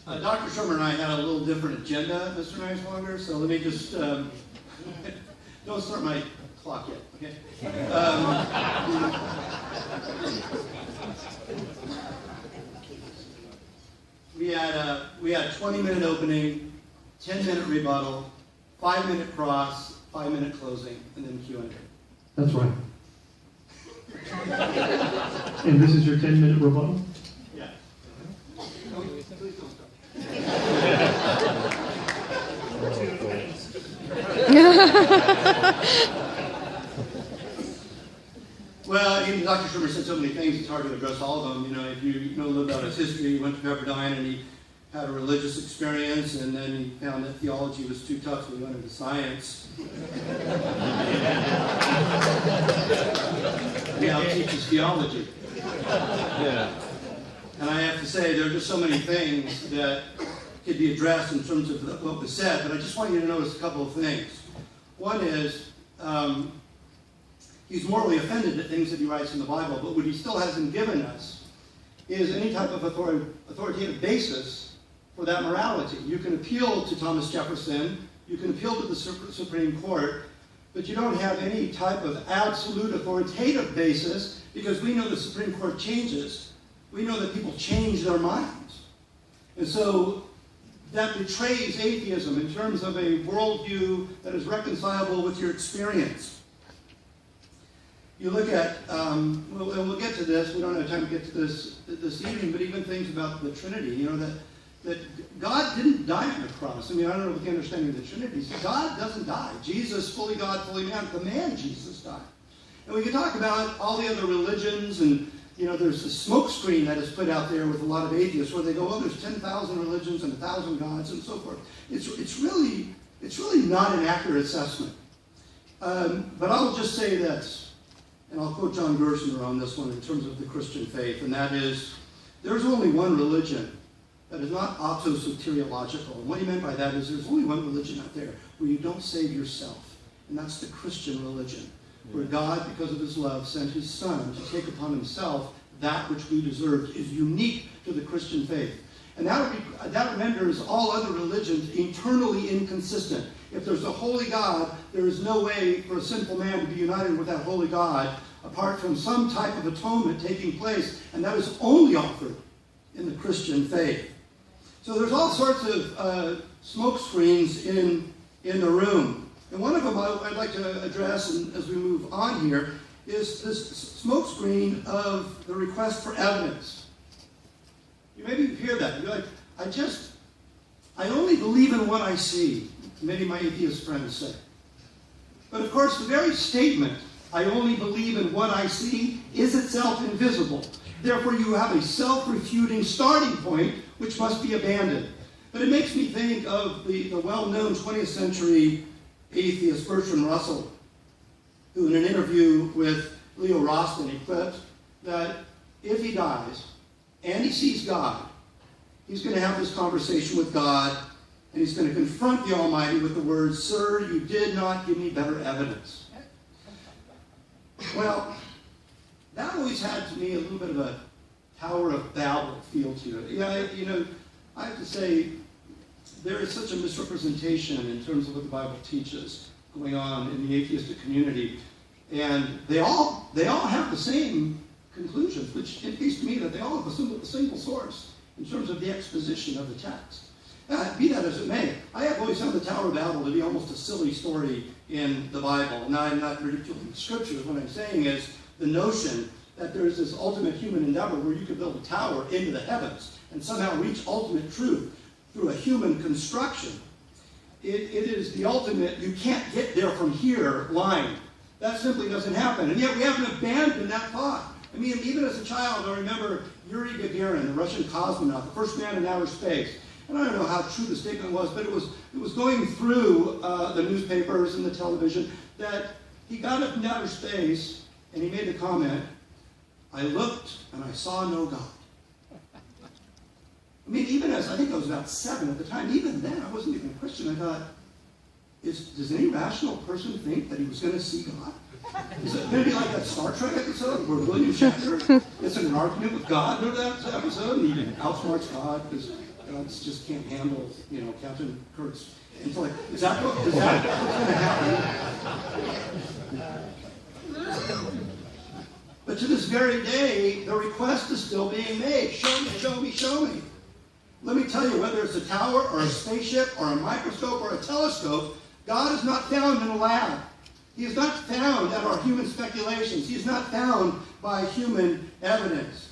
Dr. Shermer and I had a little different agenda, Mr. Neiswanger, so let me just, don't start my clock yet, okay? We had a 20-minute opening, 10-minute rebuttal, 5-minute cross, 5-minute closing, and then Q&A. That's right. And this is your 10-minute rebuttal? Yeah. Please don't stop. Well, even Dr. Shermer said so many things, it's hard to address all of them. You know, if you know a little about his history, he went to Pepperdine and he had a religious experience, and then he found that theology was too tough, so he went into science. He now teaches theology. Yeah. And I have to say, there are just so many things that could be addressed in terms of what was said, but I just want you to notice a couple of things. One is, he's morally offended at things that he writes in the Bible, but what he still hasn't given us is any type of authoritative basis for that morality. You can appeal to Thomas Jefferson, you can appeal to the Supreme Court, but you don't have any type of absolute authoritative basis, because we know the Supreme Court changes. We know that people change their minds. And so that betrays atheism in terms of a worldview that is reconcilable with your experience. You look at, we'll get to this, we don't have time to get to this evening, but even things about the Trinity, you know, that God didn't die on the cross. I mean, I don't know what the understanding of the Trinity is. God doesn't die. Jesus, fully God, fully man, the man Jesus died. And we can talk about all the other religions, and, you know, there's a smoke screen that is put out there with a lot of atheists where they go, oh, there's 10,000 religions and 1,000 gods and so forth. It's really not an accurate assessment. But I'll just say this, and I'll quote John Gerstner on this one in terms of the Christian faith, and that is, there's only one religion that is not auto-soteriological. And what he meant by that is there's only one religion out there where you don't save yourself, and that's the Christian religion, where God, because of his love, sent his Son to take upon himself that which we deserved, is unique to the Christian faith. And that renders all other religions internally inconsistent. If there's a holy God, there is no way for a sinful man to be united with that holy God apart from some type of atonement taking place, and that is only offered in the Christian faith. So there's all sorts of smoke screens in the room. And one of them I'd like to address, and as we move on here, is this smoke screen of the request for evidence. You maybe hear that. You're like, I only believe in what I see, many of my atheist friends say. But of course, the very statement, I only believe in what I see, is itself invisible. Therefore, you have a self-refuting starting point, which must be abandoned. But it makes me think of the well-known 20th century atheist Bertrand Russell, who in an interview with Leo Rosten, he quipped that if he dies and he sees God, he's going to have this conversation with God, and he's going to confront the Almighty with the words, "Sir, you did not give me better evidence." Well, that always had to me a little bit of a Tower of Babel feel to it. Yeah, you know, I have to say, there is such a misrepresentation in terms of what the Bible teaches going on in the atheistic community, and they all have the same conclusions, which indicates to me that they all have a single source in terms of the exposition of the text. Be that as it may, I have always found the Tower of Babel to be almost a silly story in the Bible. Now, I'm not ridiculing the scriptures. What I'm saying is the notion that there's this ultimate human endeavor where you could build a tower into the heavens and somehow reach ultimate truth through a human construction. It is the ultimate, you can't get there from here line. That simply doesn't happen. And yet we haven't abandoned that thought. I mean, even as a child, I remember Yuri Gagarin, the Russian cosmonaut, the first man in outer space. And I don't know how true the statement was, but it was going through the newspapers and the television that he got up in outer space and he made the comment, "I looked and I saw no God." I mean, even as, I think I was about 7 at the time, even then I wasn't even a Christian. I thought, does any rational person think that he was going to see God? Is it going to be like that Star Trek episode where William Shatner gets in an argument with God? Remember that episode? And he outsmarts God because God just can't handle, Captain Kirk's intellect. Is that what's going to happen? But to this very day, the request is still being made. Show me, show me, show me. Let me tell you, whether it's a tower or a spaceship or a microscope or a telescope, God is not found in a lab. He is not found at our human speculations. He is not found by human evidence.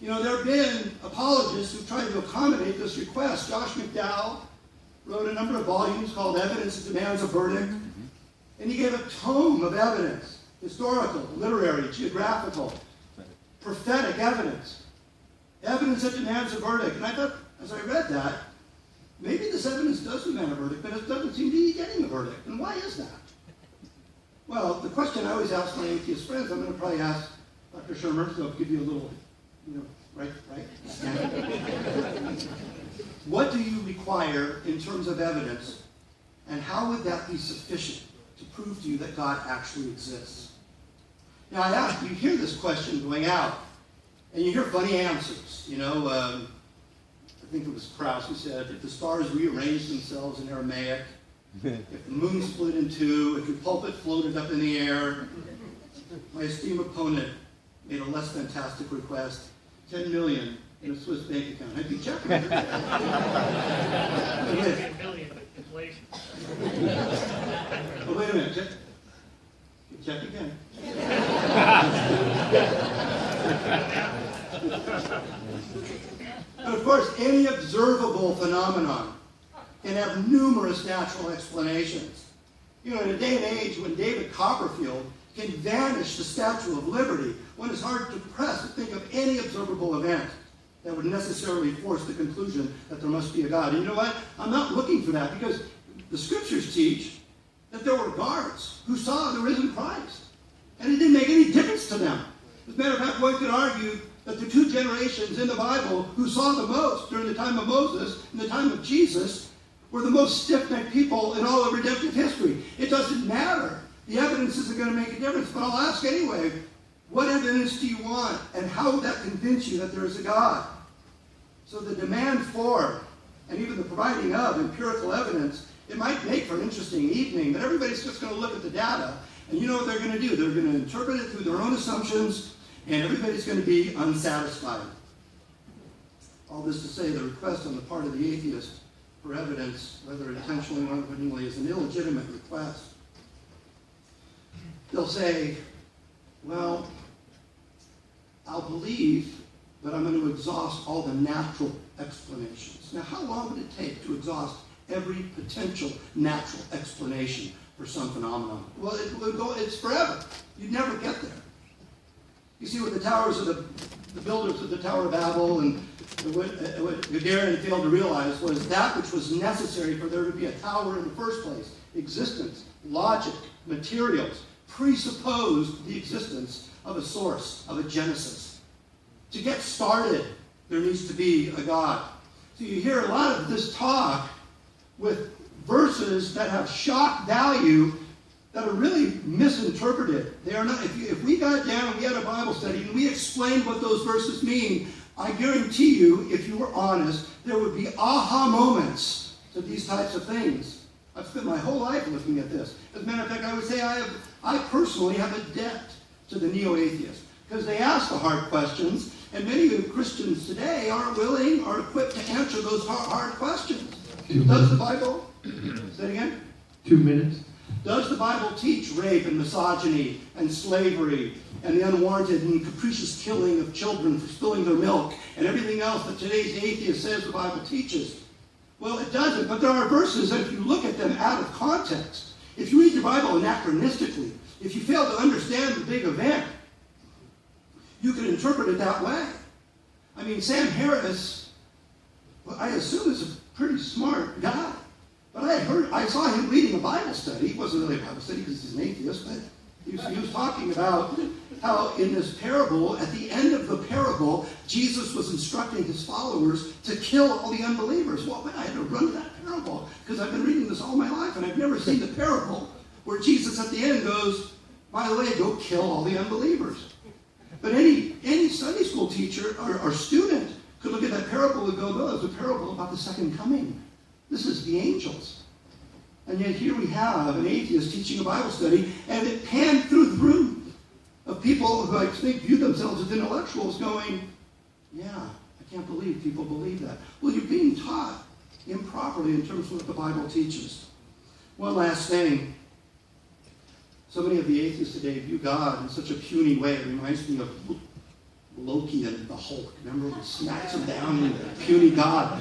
There have been apologists who tried to accommodate this request. Josh McDowell wrote a number of volumes called Evidence That Demands a Verdict. And he gave a tome of evidence, historical, literary, geographical, prophetic evidence. Evidence that demands a verdict. And I thought, as I read that, maybe this evidence does demand a verdict, but it doesn't seem to be getting a verdict. And why is that? Well, the question I always ask my atheist friends, I'm going to probably ask Dr. Shermer, so I'll give you a little, right? What do you require in terms of evidence, and how would that be sufficient to prove to you that God actually exists? Now, I ask, you hear this question going out, and you hear funny answers. I think it was Krauss who said, if the stars rearranged themselves in Aramaic, if the moon split in two, if your pulpit floated up in the air, my esteemed opponent made a less fantastic request, 10 million in a Swiss bank account. I'd be checking. Wait a minute. Check again. But of course, any observable phenomenon can have numerous natural explanations. In a day and age when David Copperfield can vanish the Statue of Liberty, one is hard to press to think of any observable event that would necessarily force the conclusion that there must be a God. And you know what? I'm not looking for that, because the scriptures teach that there were guards who saw the risen Christ, and it didn't make any difference to them. As a matter of fact, one could argue that the two generations in the Bible who saw the most during the time of Moses and the time of Jesus were the most stiff-necked people in all of redemptive history. It doesn't matter. The evidence isn't going to make a difference, but I'll ask anyway, what evidence do you want, and how would that convince you that there is a God? So the demand for, and even the providing of, empirical evidence, it might make for an interesting evening, but everybody's just going to look at the data, and you know what they're going to do. They're going to interpret it through their own assumptions, and everybody's going to be unsatisfied. All this to say, the request on the part of the atheist for evidence, whether intentionally or unwittingly, is an illegitimate request. They'll say, well, I'll believe, but I'm going to exhaust all the natural explanations. Now, how long would it take to exhaust every potential natural explanation for some phenomenon? Well, it's forever. You'd never get there. You see, with the towers of the builders of the Tower of Babel, and what Gagarin failed to realize was that which was necessary for there to be a tower in the first place. Existence, logic, materials, presupposed the existence of a source, of a genesis. To get started, there needs to be a God. So you hear a lot of this talk with verses that have shock value that are really misinterpreted. They are not. If we got down and we had a Bible study and we explained what those verses mean, I guarantee you, if you were honest, there would be aha moments to these types of things. I've spent my whole life looking at this. As a matter of fact, I would say I personally have a debt to the neo-atheists, because they ask the hard questions, and many of the Christians today aren't willing or equipped to answer those hard questions. Does the Bible, say it again? 2 minutes. Does the Bible teach rape and misogyny and slavery and the unwarranted and capricious killing of children for spilling their milk and everything else that today's atheist says the Bible teaches? Well, it doesn't, but there are verses that if you look at them out of context, if you read your Bible anachronistically, if you fail to understand the big event, you can interpret it that way. I mean, Sam Harris, well, I assume is a pretty smart guy. But I saw him reading a Bible study. It wasn't really a Bible study because he's an atheist, but he was talking about how in this parable, at the end of the parable, Jesus was instructing his followers to kill all the unbelievers. Well, I had to run to that parable because I've been reading this all my life, and I've never seen the parable where Jesus at the end goes, by the way, go kill all the unbelievers. But any Sunday school teacher or student Could look at that parable and go, no, it's a parable about the second coming. This is the angels. And yet here we have an atheist teaching a Bible study, and it panned through the room of people who I think view themselves as intellectuals going, yeah, I can't believe people believe that. Well, you're being taught improperly in terms of what the Bible teaches. One last thing. So many of the atheists today view God in such a puny way. It reminds me of Loki and the Hulk. Remember when he smacks him down in the puny God?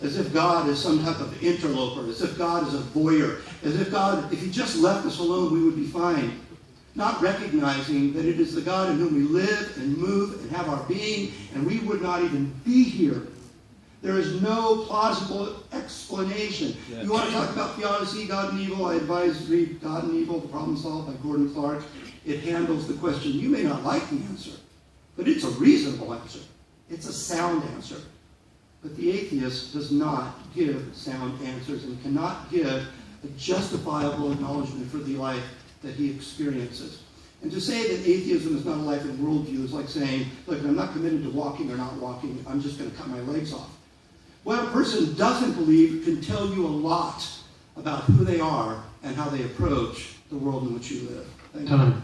As if God is some type of interloper, as if God is a voyeur, as if God, if he just left us alone, we would be fine. Not recognizing that it is the God in whom we live and move and have our being, and we would not even be here. There is no plausible explanation. You want to talk about theodicy, God and evil? I advise read God and Evil, The Problem Solved by Gordon Clark. It handles the question. You may not like the answer, but it's a reasonable answer. It's a sound answer. But the atheist does not give sound answers and cannot give a justifiable acknowledgement for the life that he experiences. And to say that atheism is not a life and worldview is like saying, look, I'm not committed to walking or not walking, I'm just going to cut my legs off. What a person doesn't believe can tell you a lot about who they are and how they approach the world in which you live. Thank you. Time.